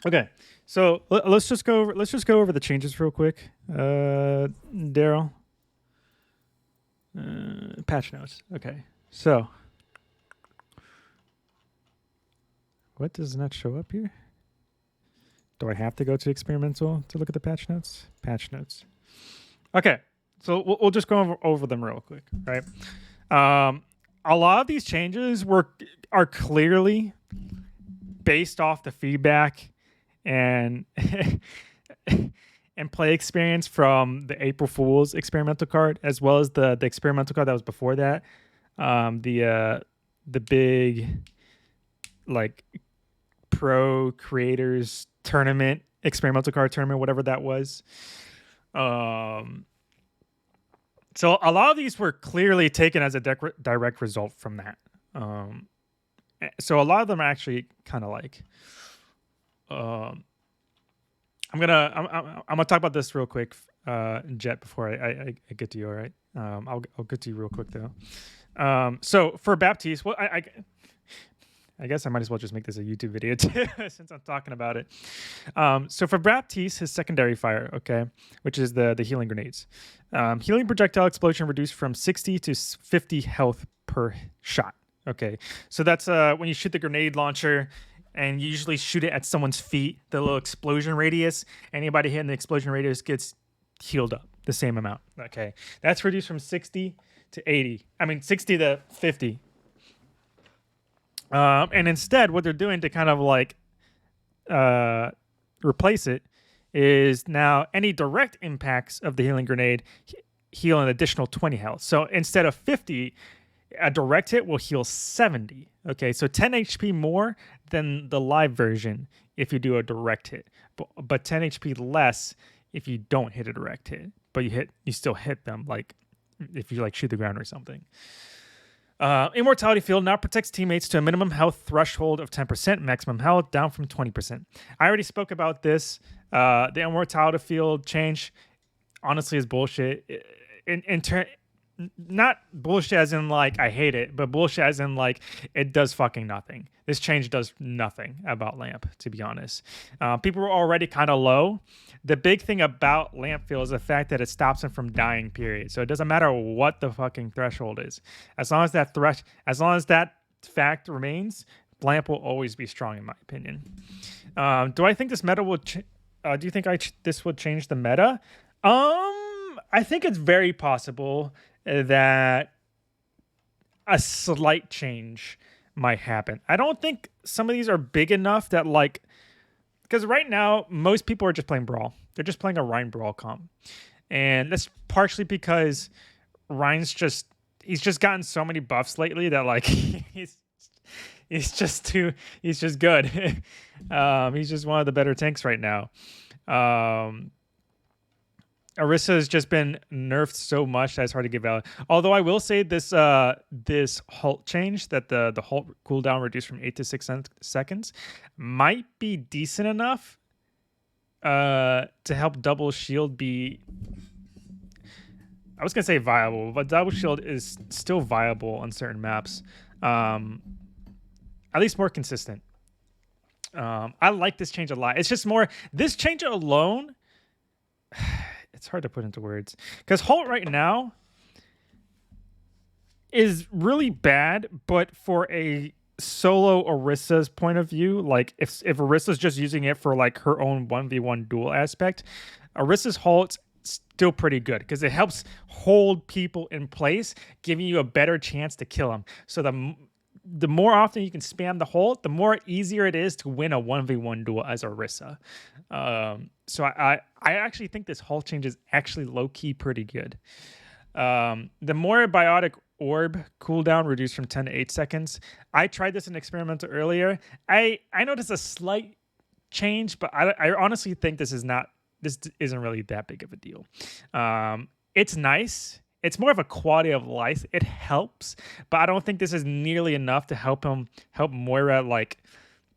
Okay, so let's just go over the changes real quick. Daryl, patch notes. Okay, so what does not show up here? Do I have to go to experimental to look at the patch notes? Patch notes. Okay, so we'll just go over them real quick, right? A lot of these changes are clearly based off the feedback and and play experience from the April Fool's experimental card, as well as the experimental card that was before that. The big like pro creators tournament, experimental card tournament, whatever that was. So a lot of these were clearly taken as a direct result from that. So a lot of them are actually kind of like. I'm gonna talk about this real quick, Jet, before I get to you. All right. I'll get to you real quick though. So for Baptiste, well, I guess I might as well just make this a YouTube video too, since I'm talking about it. So for Baptiste, his secondary fire, okay, which is the healing grenades. Healing projectile explosion reduced from 60 to 50 health per shot. Okay, so that's when you shoot the grenade launcher and you usually shoot it at someone's feet, the little explosion radius. Anybody hitting the explosion radius gets healed up the same amount. Okay, that's reduced from 60 to 80. I mean, 60 to 50. And instead, what they're doing to kind of like replace it is now any direct impacts of the healing grenade heal an additional 20 health. So instead of 50, a direct hit will heal 70. Okay, so 10 HP more than the live version if you do a direct hit, but 10 HP less if you don't hit a direct hit, but you still hit them, like if you like shoot the ground or something. Immortality field now protects teammates to a minimum health threshold of 10%, maximum health down from 20%. I already spoke about this. The immortality field change honestly is bullshit. Not bullshit as in like I hate it, but bullshit as in like it does fucking nothing. This change does nothing about Lamp, to be honest. People were already kind of low. The big thing about Lamp Field is the fact that it stops them from dying, period. So it doesn't matter what the fucking threshold is. As long as that fact remains, Lamp will always be strong, in my opinion. Do I think this meta will do you think this would change the meta? I think it's very possible that a slight change might happen. I don't think some of these are big enough that like, because right now most people are just playing Brawl. They're just playing a Rein Brawl comp, and that's partially because Rein's he's just gotten so many buffs lately that like he's just good. He's just one of the better tanks right now. Orisa has just been nerfed so much that it's hard to give value. Although I will say this halt change, that the halt cooldown reduced from 8 to 6 seconds, might be decent enough to help double shield be... I was going to say viable, but double shield is still viable on certain maps. At least more consistent. I like this change a lot. It's just more... This change alone... It's hard to put into words because Halt right now is really bad, but for a solo Orisa's point of view, like if Orisa's just using it for like her own 1v1 duel aspect, Orisa's Halt's still pretty good because it helps hold people in place, giving you a better chance to kill them. So the more often you can spam the Halt, the more easier it is to win a 1v1 duel as Orisa. So I actually think this Halt change is actually low-key pretty good. The more biotic orb cooldown reduced from 10 to 8 seconds. I tried this in experimental earlier. I noticed a slight change, but I honestly think this isn't really that big of a deal. It's nice. It's more of a quality of life. It helps, but I don't think this is nearly enough to help Moira like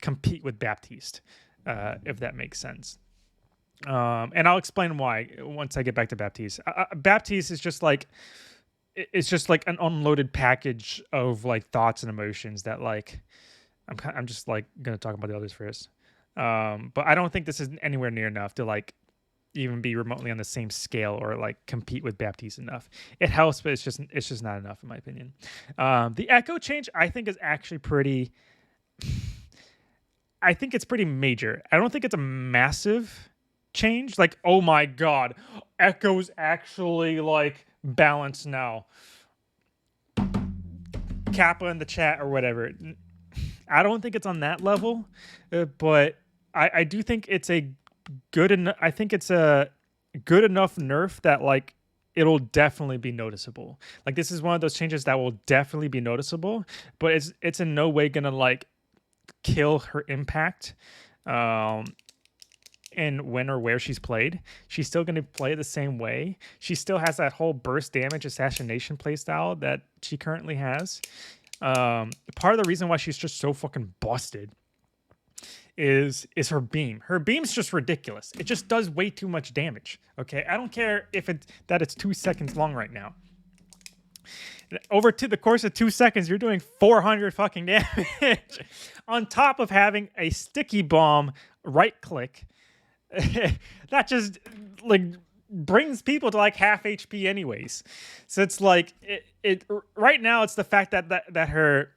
compete with Baptiste, if that makes sense. And I'll explain why once I get back to Baptiste. Baptiste is just like an unloaded package of like thoughts and emotions that like I'm just like gonna talk about the others first. But I don't think this is anywhere near enough to like even be remotely on the same scale or like compete with Baptiste enough. It helps, but it's just not enough in my opinion. The echo change I think is actually pretty. I think it's pretty major. I don't think it's a massive change. Like, oh my god, echo's actually like balanced now. Kappa in the chat or whatever. I don't think it's on that level, but I do think it's a good enough. I think it's a good enough nerf that like it'll definitely be noticeable. Like this is one of those changes that will definitely be noticeable, but it's in no way gonna like kill her impact. And when or where she's played, she's still going to play the same way. She still has that whole burst damage assassination playstyle that she currently has. Part of the reason why she's just so fucking busted is her beam. Her beam's just ridiculous. It just does way too much damage. Okay, I don't care if it's 2 seconds long right now. Over to the course of 2 seconds, you're doing 400 fucking damage on top of having a sticky bomb right click. That just like brings people to like half HP anyways. So it's like it right now it's the fact that her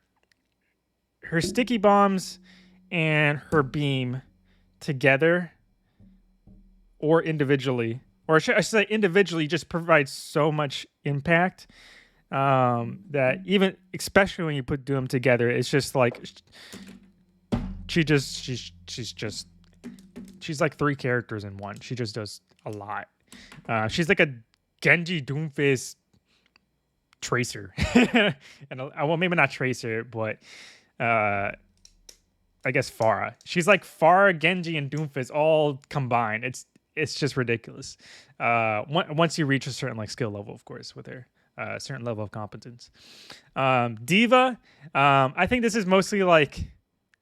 sticky bombs and her beam together or individually, or I should say individually, just provides so much impact that even especially when you put them together, it's just like she's like 3 characters in one. She just does a lot. She's like a Genji Doomfist Tracer. And well, maybe not Tracer, but I guess Pharah. She's like Pharah, Genji, and Doomfist all combined. It's just ridiculous. Once you reach a certain like skill level, of course, with her. A certain level of competence. Diva, I think this is mostly like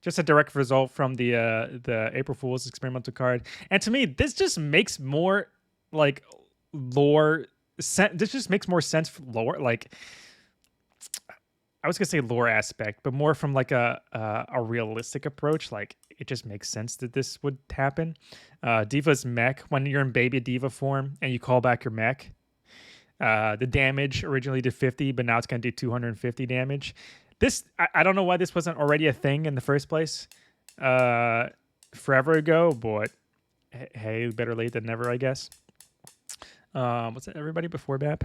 just a direct result from the April Fool's experimental card. And to me, this just makes more like lore sense. This just makes more sense for lore. Like I was gonna say lore aspect, but more from like a realistic approach. Like it just makes sense that this would happen. Diva's mech, when you're in baby Diva form and you call back your mech, the damage originally did 50, but now it's gonna do 250 damage. This I don't know why this wasn't already a thing in the first place forever ago, but hey, better late than never, I guess. What's that, everybody before Bap?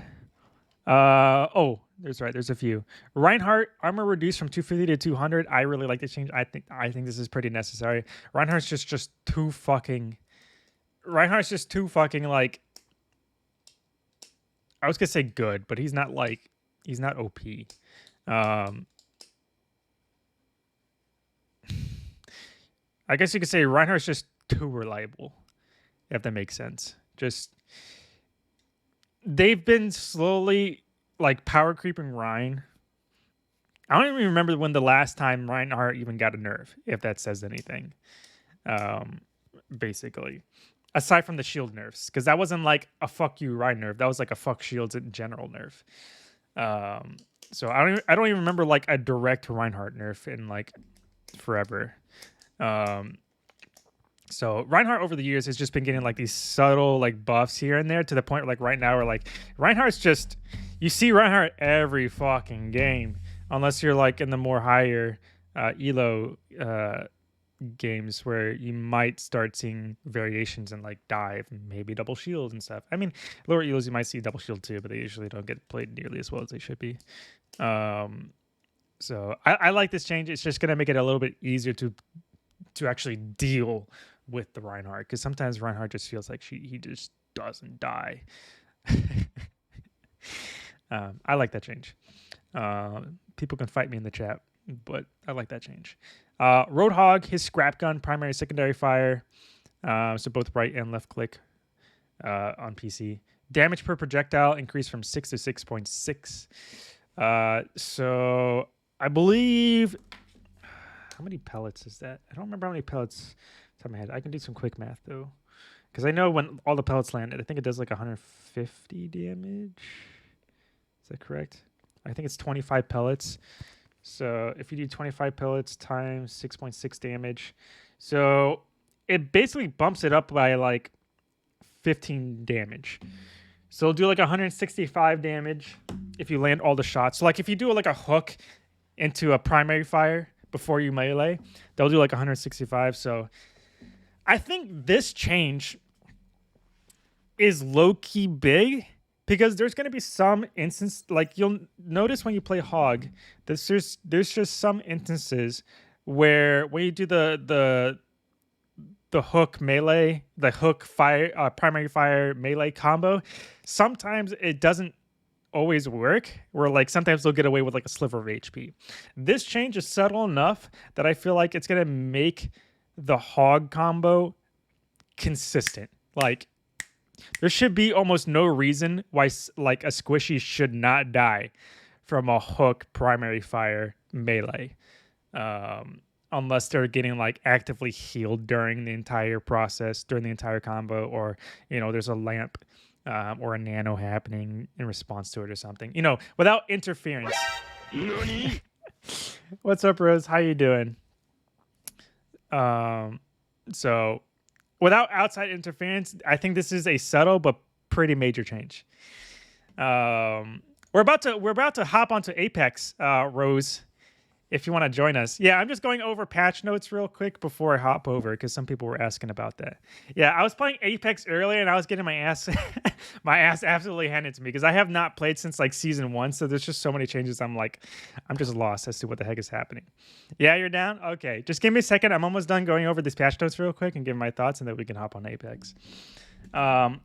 There's a few. Reinhardt, armor reduced from 250 to 200. I really like this change. I think this is pretty necessary. Reinhardt's just too fucking like, I was gonna say good, but he's not OP. I guess you could say Reinhardt's just too reliable, if that makes sense. Just they've been slowly like power creeping Rein. I don't even remember when the last time Reinhardt even got a nerf, if that says anything. Basically, aside from the shield nerfs, because that wasn't like a fuck you Rein nerf. That was like a fuck shields in general nerf. So I don't even remember like a direct Reinhardt nerf in like forever. So Reinhardt over the years has just been getting like these subtle like buffs here and there, to the point where like right now we're like Reinhardt's just, you see Reinhardt every fucking game, unless you're like in the more higher elo games where you might start seeing variations in like dive and maybe double shield and stuff. I mean, lower elos you might see double shield too, but they usually don't get played nearly as well as they should be. So I like this change. It's just gonna make it a little bit easier to actually deal with the Reinhardt, because sometimes Reinhardt just feels like he just doesn't die. I like that change. People can fight me in the chat, but I like that change. Roadhog, his scrap gun, primary, secondary fire, so both right and left click on PC. Damage per projectile increased from 6 to 6.6. So I believe, how many pellets is that? I don't remember how many pellets off the top of my head. I can do some quick math though, because I know when all the pellets landed, I think it does like 150 damage. Is that correct? I think it's 25 pellets. So if you do 25 pellets times 6.6 damage, so it basically bumps it up by like 15 damage. So it'll do like 165 damage if you land all the shots. So like if you do like a hook into a primary fire before you melee, they'll do like 165. So I think this change is low-key big because there's going to be some instance, like you'll notice when you play Hog, there's just some instances where when you do the hook melee, the hook fire, primary fire melee combo, sometimes it doesn't always work, where like sometimes they'll get away with like a sliver of HP. This change is subtle enough that I feel like it's going to make the Hog combo consistent. Like there should be almost no reason why like a squishy should not die from a hook primary fire melee. Unless they're getting like actively healed during the entire process, during the entire combo, or there's a lamp or a nano happening in response to it or something. Without interference. What's up, Rose? How you doing? So without outside interference, I think this is a subtle but pretty major change. We're about to hop onto Apex, Rose. If you want to join us. Yeah, I'm just going over patch notes real quick before I hop over because some people were asking about that. Yeah, I was playing Apex earlier and I was getting my ass absolutely handed to me because I have not played since like season 1, so there's just so many changes. I'm just lost as to what the heck is happening. Yeah, you're down? Okay, just give me a second. I'm almost done going over these patch notes real quick and give my thoughts, and then we can hop on Apex. I'm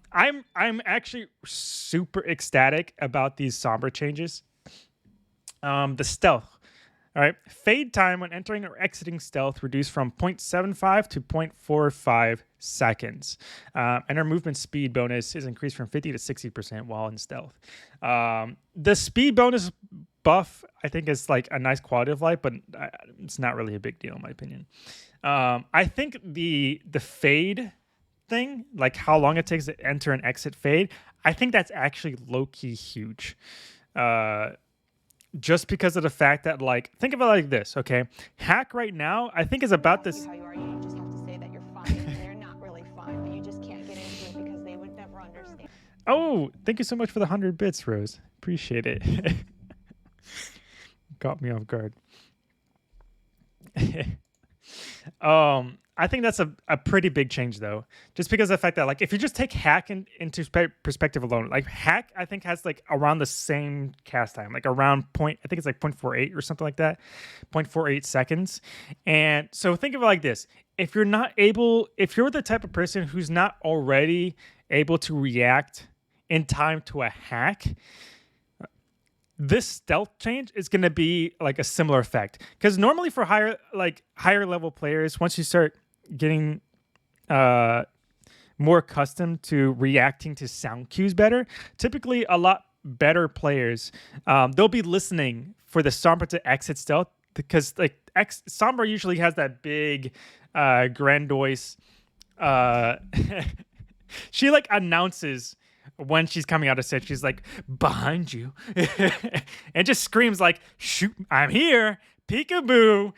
actually super ecstatic about these Sombra changes. The stealth. All right, fade time when entering or exiting stealth reduced from 0.75 to 0.45 seconds. And our movement speed bonus is increased from 50 to 60% while in stealth. The speed bonus buff, I think, is like a nice quality of life, but it's not really a big deal in my opinion. I think the fade thing, like how long it takes to enter and exit fade, I think that's actually low-key huge. Just because of the fact that, like, think of it like this, okay? Hack right now, I think is about this. How you are, you just have to say that you're fine. And they're not really fine, but you just can't get into it because they would never understand. Oh, thank you so much for the 100 bits, Rose. Appreciate it. Got me off guard. I think that's a pretty big change, though, just because of the fact that, like, if you just take hack into perspective alone, like hack, I think has like around the same cast time, like around I think it's like 0.48 or something like that, 0.48 seconds. And so think of it like this: if you're the type of person who's not already able to react in time to a hack, this stealth change is going to be like a similar effect, because normally for higher level players, once you start getting more accustomed to reacting to sound cues better, typically a lot better players, they'll be listening for the Sombra to exit stealth, because like Sombra usually has that big grandiose she like announces when she's coming out of set, she's like, behind you. And just screams like, shoot, I'm here, peekaboo.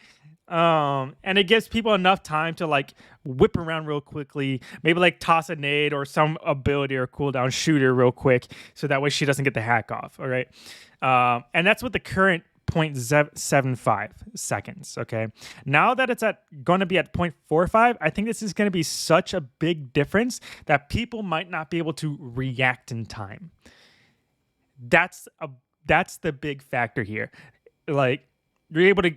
And it gives people enough time to like whip around real quickly, maybe like toss a nade or some ability or cooldown shooter real quick, so that way she doesn't get the hack off. All right. And that's what the current 0.75 seconds. Okay. Now that it's going to be at 0.45, I think this is going to be such a big difference that people might not be able to react in time. That's the big factor here. Like, you're able to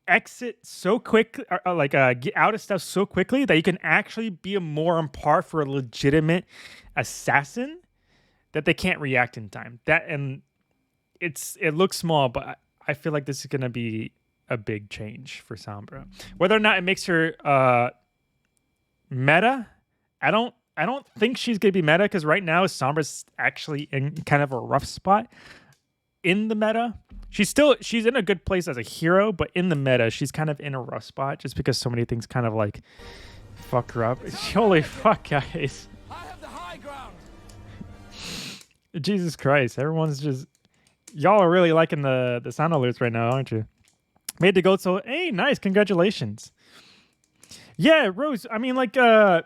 exit so quick, get out of stuff so quickly that you can actually be more on par for a legitimate assassin, that they can't react in time. It looks small, but I feel like this is going to be a big change for Sombra. Whether or not it makes her meta, I don't think she's going to be meta, because right now Sombra's actually in kind of a rough spot in the meta. She's in a good place as a hero, but in the meta, she's kind of in a rough spot just because so many things kind of like fuck her up. Holy fuck, guys. I have the high ground. Jesus Christ, everyone's just... Y'all are really liking the sound alerts right now, aren't you? Made the goat, so hey, nice, congratulations. Yeah, Rose. I mean, like, I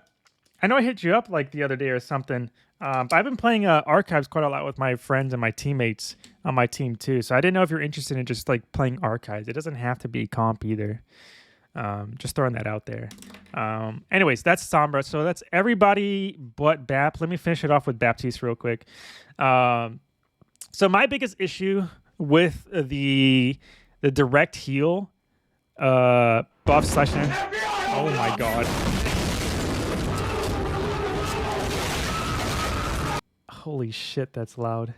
know I hit you up like the other day or something. But I've been playing archives quite a lot with my friends and my teammates on my team too. So I didn't know if you're interested in just like playing archives. It doesn't have to be comp either. Just throwing that out there. Anyways, that's Sombra. So that's everybody but Bap. Let me finish it off with Baptiste real quick. So my biggest issue with the direct heal buff / oh my god. Holy shit, that's loud.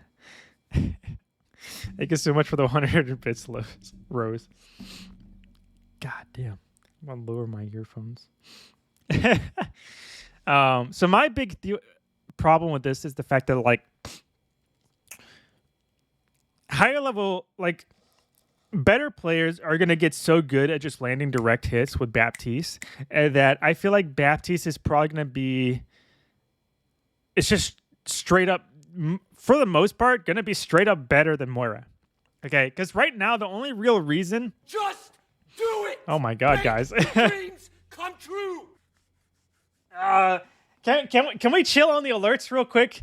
Thank you so much for the 100 bits, Rose. God damn. I'm gonna lower my earphones. So my big problem with this is the fact that like higher level, like better players are gonna get so good at just landing direct hits with Baptiste that I feel like Baptiste is probably gonna be. It's just straight up, for the most part, gonna be straight up better than Moira. Okay, because right now the only real reason. Just do it. Oh my god, guys! Dreams come true. Can we chill on the alerts real quick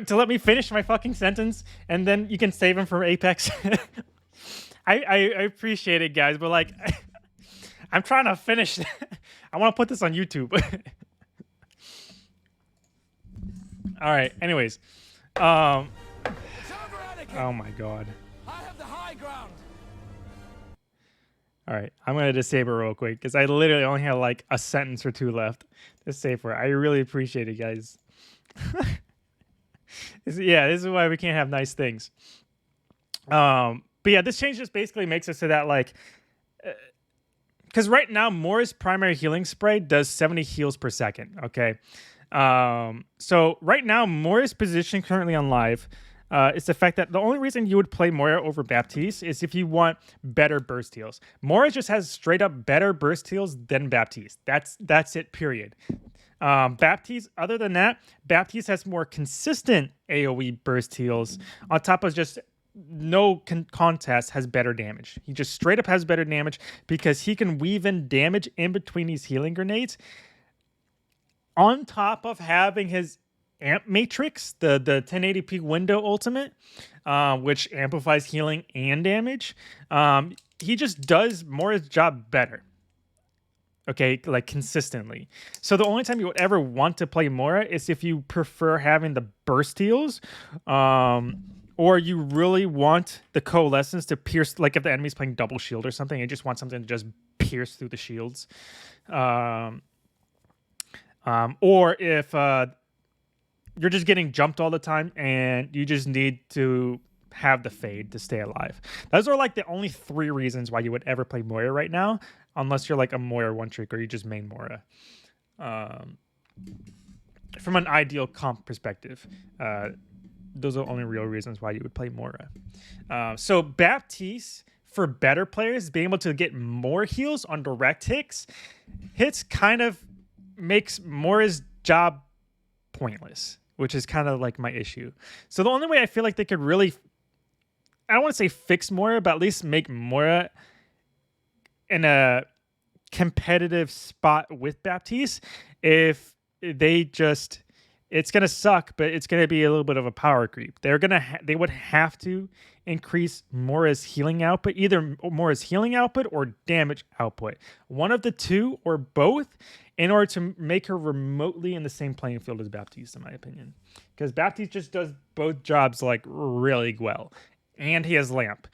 to let me finish my fucking sentence, and then you can save them for Apex. I appreciate it, guys, but like, I'm trying to finish. I want to put this on YouTube. All right. Anyways, oh my god. I have the high ground. All right, I'm gonna disable real quick because I literally only have like a sentence or two left to say for it. I really appreciate it, guys. This is why we can't have nice things. But yeah, this change just basically makes it so that like, because right now Moira's primary healing spray does 70 heals per second. Okay. So right now, Moira's position currently on live is the fact that the only reason you would play Moira over Baptiste is if you want better burst heals. Moira just has straight up better burst heals than Baptiste. That's it, period. Baptiste, other than that, Baptiste has more consistent AoE burst heals on top of just no contest has better damage. He just straight up has better damage because he can weave in damage in between these healing grenades. On top of having his amp matrix, the 1080p window ultimate, which amplifies healing and damage, he just does Moira's job better. Okay, like consistently. So the only time you would ever want to play Moira is if you prefer having the burst heals, or you really want the coalescence to pierce, like if the enemy's playing double shield or something, you just want something to just pierce through the shields. Or if you're just getting jumped all the time and you just need to have the fade to stay alive. Those are like the only 3 reasons why you would ever play Moira right now, unless you're like a Moira one trick or you just main Moira. From an ideal comp perspective, those are the only real reasons why you would play Moira. So Baptiste, for better players, being able to get more heals on direct hits kind of makes Moira's job pointless, which is kind of like my issue. So the only way I feel like they could really, I don't want to say fix Moira, but at least make Moira in a competitive spot with Baptiste, if they just, it's going to suck, but it's going to be a little bit of a power creep. They would have to increase Moira's healing output, either Moira's healing output or damage output. One of the two or both, in order to make her remotely in the same playing field as Baptiste, in my opinion. Because Baptiste just does both jobs like really well. And he has Lamp.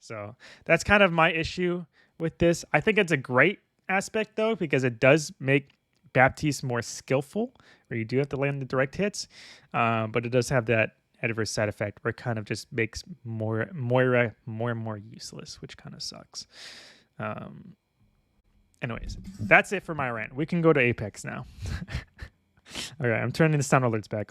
So that's kind of my issue with this. I think it's a great aspect though, because it does make Baptiste more skillful, where you do have to land the direct hits. But it does have that adverse side effect where it kind of just makes Moira more and more useless, which kind of sucks. Anyways, that's it for my rant. We can go to Apex now. All right, I'm turning the sound alerts back on.